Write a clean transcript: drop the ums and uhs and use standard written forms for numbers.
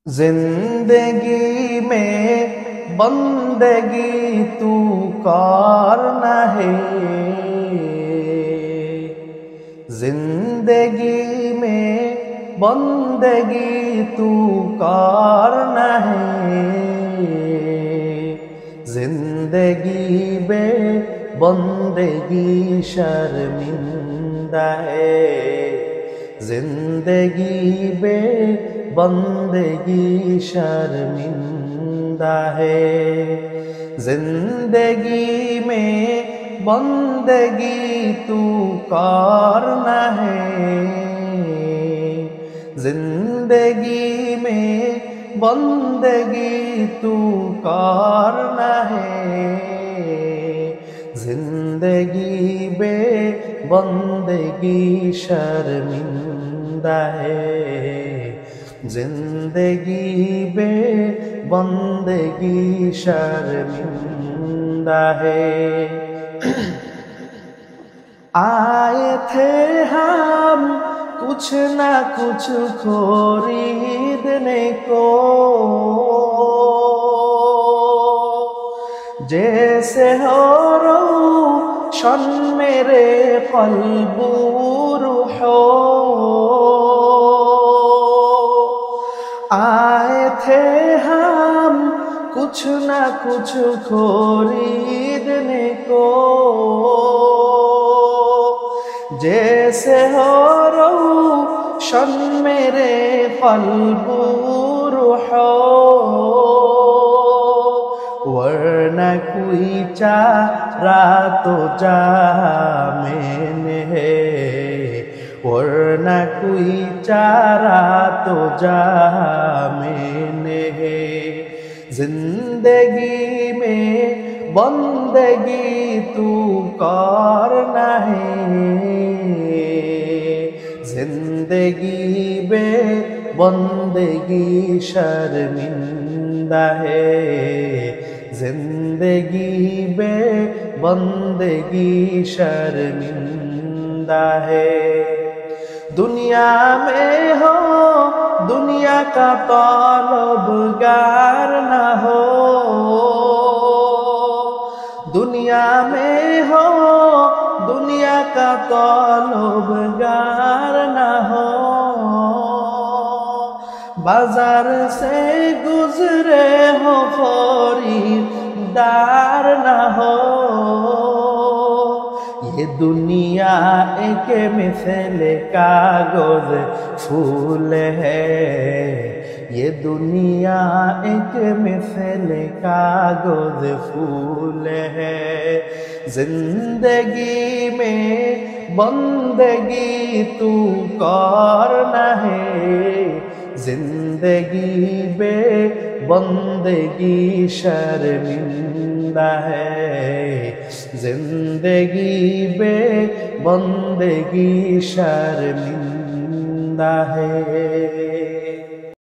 जिंदगी में बंदगी तू करना है। जिंदगी में बंदगी तू करना है। जिंदगी बे बंदगी शर्मिंदा है। जिंदगी बे बंदगी शर्मिंदा है। जिंदगी में बंदगी तू करना है। जिंदगी में बंदगी तू करना है। जिंदगी बे बंदगी शर्मिंदा है। जिंदगी बे बंदगी शर्मिंदा है। आए थे हम कुछ ना कुछ खरीदने को, जैसे हो रोशन मेरे क़ल्बो रूहो। आए थे हम कुछ ना कुछ खरीदने को, जैसे हो रोशन मेरे क़ल्बो रूहो। वरना कोई चारा तो जामिन है। वरना कोई चारा तो जामिन है। जिंदगी में बंदगी तू करना है। जिंदगी में बंदगी शर्मिंदा है। जिंदगी में बंदगी शर्मिंदा है। दुनिया में हो दुनिया का तलबगार न हो। दुनिया में हो दुनिया का तलबगार न हो। बाजार से गुजरे हो खरीदार न हो। ये दुनिया एक मिसल कागज फूल है। ये दुनिया एक मिसल कागज फूल है। जिंदगी में बंदगी तू करना है। जिंदगी बे बंदगी शर्मिंदा है। जिंदगी बे बंदगी शर्मिंदा है।